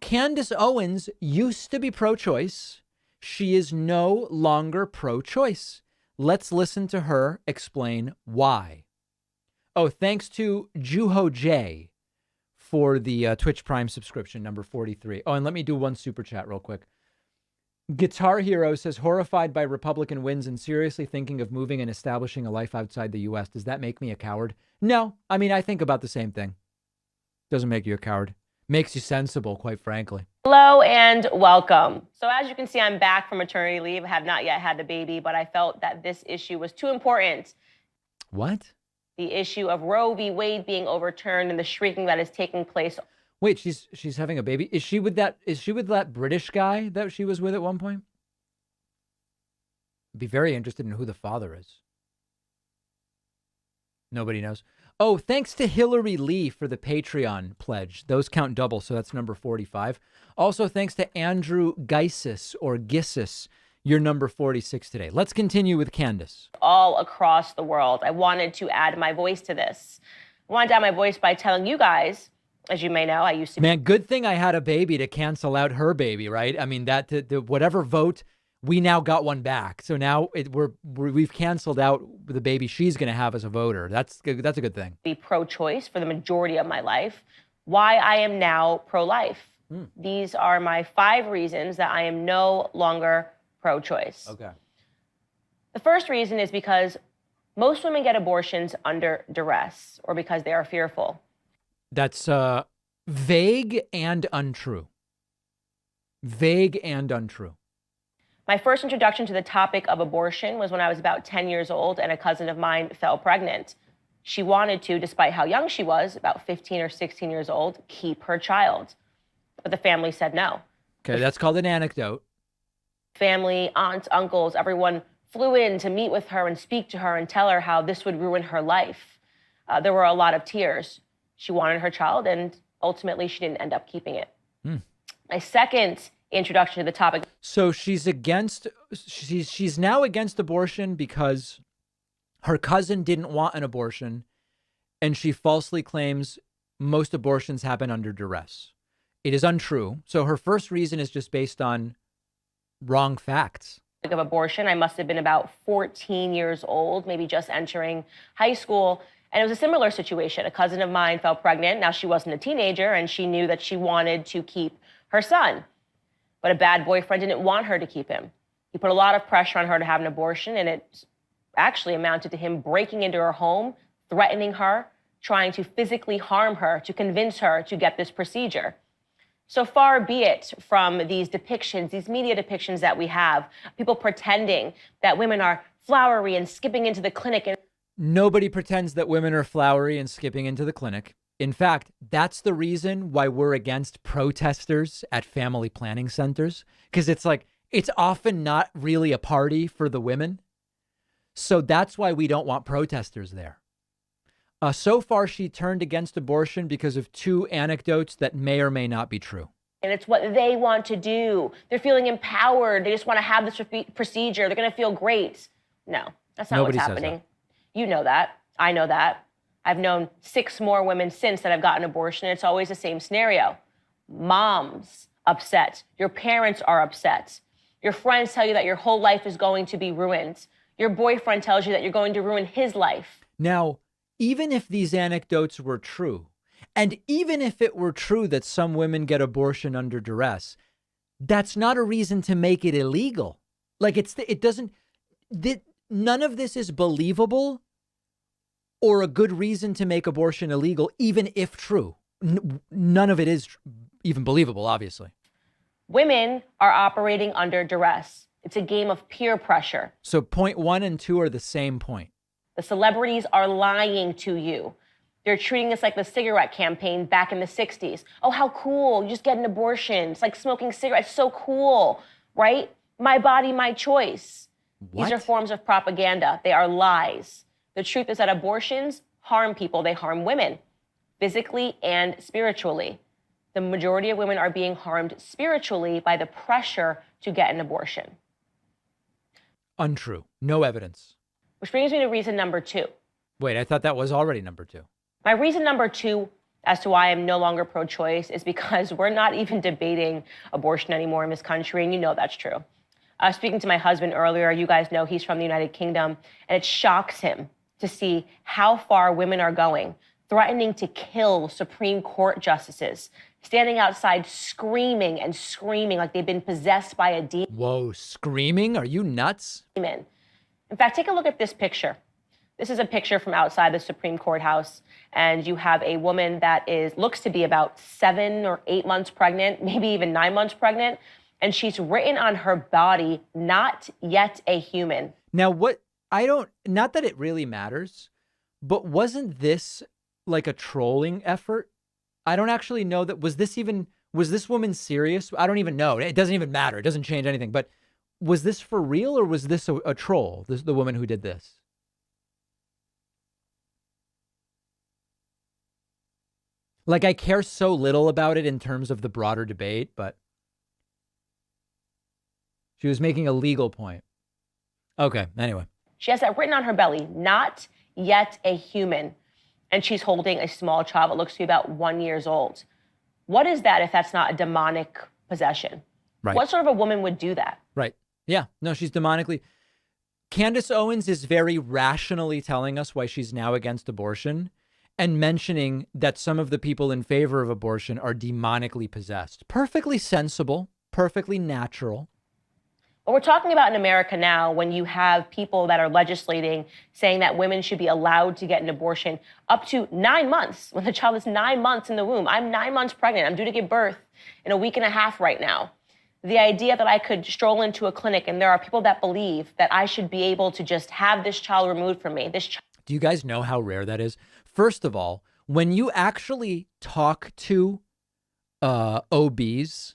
Candace Owens used to be pro-choice. She is no longer pro-choice. Let's listen to her explain why. Oh, thanks to Juho J for the Twitch Prime subscription, number 43. Oh, and let me do one super chat real quick. Guitar Hero says, horrified by Republican wins and seriously thinking of moving and establishing a life outside the U.S. Does that make me a coward? No. I mean, I think about the same thing. Doesn't make you a coward. Makes you sensible, quite frankly. Hello and welcome. So as you can see, I'm back from maternity leave. I have not yet had the baby, but I felt that this issue was too important. What? The issue of Roe v. Wade being overturned and the shrieking that is taking place. Wait, she's having a baby? Is she with that British guy that she was with at one point? I'd be very interested in who the father is. Nobody knows. Oh, thanks to Hillary Lee for the Patreon pledge. Those count double, so that's number 45. Also, thanks to Andrew Geisis or Gissis. You're number 46 today. Let's continue with Candace. All across the world. I wanted to add my voice to this. I wanted to add my voice by telling you guys, as you may know, I used to... Man, good thing I had a baby to cancel out her baby, right? I mean, that the whatever vote, we now got one back. So now we've canceled out the baby she's going to have as a voter. That's a good thing. Be pro-choice for the majority of my life. Why I am now pro-life. These are my 5 reasons that I am no longer pro-choice. Okay. The first reason is because most women get abortions under duress or because they are fearful. That's vague and untrue. Vague and untrue. My first introduction to the topic of abortion was when I was about 10 years old and a cousin of mine fell pregnant. She wanted to, despite how young she was, about 15 or 16 years old, keep her child. But the family said no. Okay, that's called an anecdote. Family, aunts, uncles, everyone flew in to meet with her and speak to her and tell her how this would ruin her life. There were a lot of tears. She wanted her child, and ultimately she didn't end up keeping it. My second introduction to the topic. So she's now against abortion because her cousin didn't want an abortion, and she falsely claims most abortions happen under duress. It is untrue. So her first reason is just based on wrong facts. Of abortion, I must have been about 14 years old, maybe just entering high school. And it was a similar situation. A cousin of mine fell pregnant. Now, she wasn't a teenager, and she knew that she wanted to keep her son. But a bad boyfriend didn't want her to keep him. He put a lot of pressure on her to have an abortion, and it actually amounted to him breaking into her home, threatening her, trying to physically harm her, to convince her to get this procedure. So far be it from these depictions, these media depictions that we have, people pretending that women are flowery and skipping into the clinic. Nobody pretends that women are flowery and skipping into the clinic. In fact, that's the reason why we're against protesters at family planning centers, because it's like, it's often not really a party for the women. So that's why we don't want protesters there. So far, she turned against abortion because of 2 anecdotes that may or may not be true. And it's what they want to do. They're feeling empowered. They just want to have this procedure. They're going to feel great. No, that's not what's happening. You know that. I know that. I've known 6 more women since that have gotten an abortion. It's always the same scenario. Mom's upset. Your parents are upset. Your friends tell you that your whole life is going to be ruined. Your boyfriend tells you that you're going to ruin his life. Now, even if these anecdotes were true, and even if it were true that some women get abortion under duress, that's not a reason to make it illegal. Like none of this is believable or a good reason to make abortion illegal, even if true. None of it is even believable, obviously. Women are operating under duress. It's a game of peer pressure. So point 1 and 2 are the same point. The celebrities are lying to you. They're treating this like the cigarette campaign back in the 60s. Oh, how cool. You just get an abortion. It's like smoking cigarettes. So cool, right? My body, my choice. What? These are forms of propaganda. They are lies. The truth is that abortions harm people. They harm women, physically and spiritually. The majority of women are being harmed spiritually by the pressure to get an abortion. Untrue. No evidence. Which brings me to reason number 2. Wait, I thought that was already number 2. My reason number 2 as to why I'm no longer pro-choice is because we're not even debating abortion anymore in this country, and you know that's true. Speaking to my husband earlier, you guys know he's from the United Kingdom, and it shocks him to see how far women are going, threatening to kill Supreme Court justices, standing outside screaming and screaming like they've been possessed by a demon. Whoa, screaming? Are you nuts? In fact, take a look at this picture. This is a picture from outside the Supreme Court House, and you have a woman that looks to be about 7 or 8 months pregnant, maybe even 9 months pregnant, and she's written on her body, "Not yet a human." Now, not that it really matters, but wasn't this like a trolling effort? I don't actually know that. Was this woman serious? I don't even know. It doesn't even matter. It doesn't change anything. But was this for real, or was this a troll, the woman who did this? Like, I care so little about it in terms of the broader debate, but she was making a legal point. Okay, anyway. She has that written on her belly, "Not yet a human." And she's holding a small child that looks to be about 1 year old. What is that if that's not a demonic possession? Right. What sort of a woman would do that? Right. Yeah. No, she's demonically. Candace Owens is very rationally telling us why she's now against abortion and mentioning that some of the people in favor of abortion are demonically possessed. Perfectly sensible, perfectly natural. What we're talking about in America now, when you have people that are legislating saying that women should be allowed to get an abortion up to 9 months, when the child is 9 months in the womb. I'm 9 months pregnant. I'm due to give birth in a week and a half right now. The idea that I could stroll into a clinic and there are people that believe that I should be able to just have this child removed from me. Do you guys know how rare that is? First of all, when you actually talk to OBs,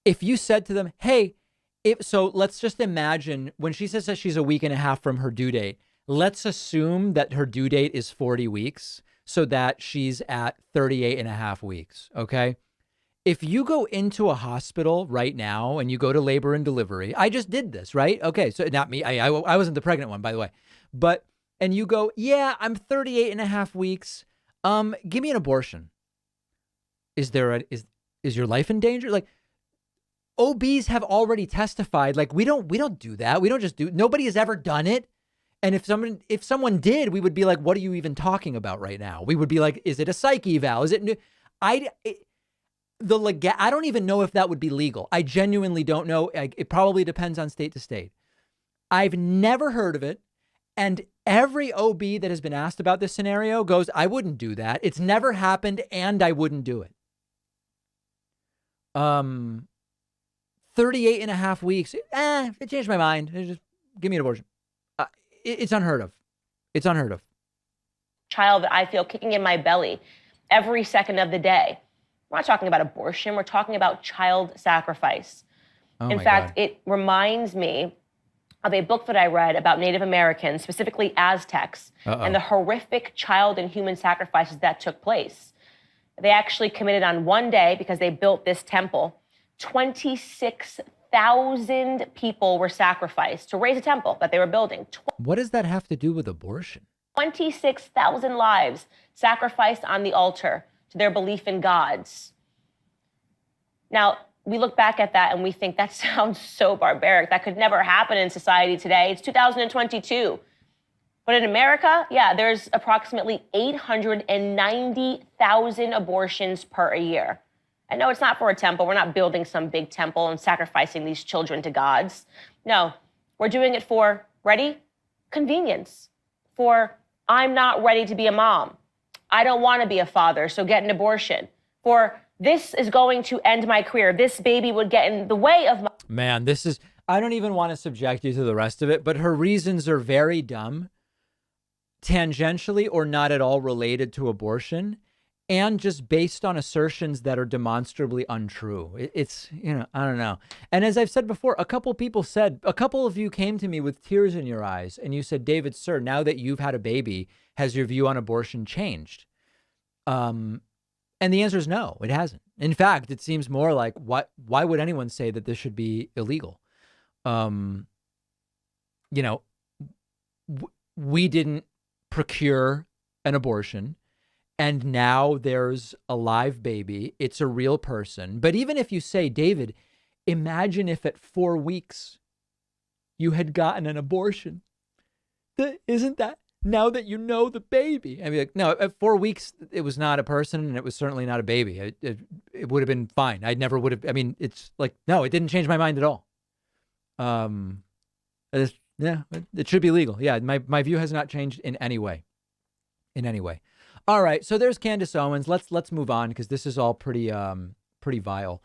if you said to them, hey, so let's just imagine when she says that she's a week and a half from her due date, let's assume that her due date is 40 weeks so that she's at 38 and a half weeks. Okay. If you go into a hospital right now and you go to labor and delivery, I just did this, right? Okay. So not me. I wasn't the pregnant one, by the way, and you go, yeah, I'm 38 and a half weeks. Give me an abortion. Is your life in danger? Like, OBs have already testified, like, we don't do that. We don't just nobody has ever done it. And if someone did, we would be like, what are you even talking about right now? We would be like, is it a psych eval? Is it new? I don't even know if that would be legal. I genuinely don't know. It probably depends on state to state. I've never heard of it. And every OB that has been asked about this scenario goes, I wouldn't do that. It's never happened and I wouldn't do it. 38 and a half weeks. It changed my mind. Just give me an abortion. It's unheard of. It's unheard of. Child that I feel kicking in my belly every second of the day. We're not talking about abortion. We're talking about child sacrifice. In fact, it reminds me of a book that I read about Native Americans, specifically Aztecs, and the horrific child and human sacrifices that took place. They actually committed on one day, because they built this temple, 26,000 people were sacrificed to raise a temple that they were building. What does that have to do with abortion? 26,000 lives sacrificed on the altar to their belief in gods. Now, we look back at that and we think that sounds so barbaric. That could never happen in society today. It's 2022. But in America, yeah, there's approximately 890,000 abortions per year. And no, it's not for a temple. We're not building some big temple and sacrificing these children to gods. No, we're doing it for, ready? Convenience. For, I'm not ready to be a mom. I don't want to be a father, so get an abortion. For, this is going to end my career. This baby would get in the way of my... Man, I don't even want to subject you to the rest of it, but her reasons are very dumb, tangentially or not at all related to abortion, and just based on assertions that are demonstrably untrue. It's, I don't know. And as I've said before, a couple of you came to me with tears in your eyes and you said, David, sir, now that you've had a baby, has your view on abortion changed? And the answer is no, it hasn't. In fact, it seems more like, why would anyone say that this should be illegal? We didn't procure an abortion. And now there's a live baby. It's a real person. But even if you say, David, imagine if at 4 weeks you had gotten an abortion. Isn't that, now that you know the baby? I mean, like, no, at 4 weeks, it was not a person and it was certainly not a baby. It would have been fine. I never would have. I mean, it's like, no, it didn't change my mind at all. Yeah, it should be legal. Yeah, my view has not changed in any way. In any way. All right, so there's Candace Owens. Let's move on because this is all pretty vile.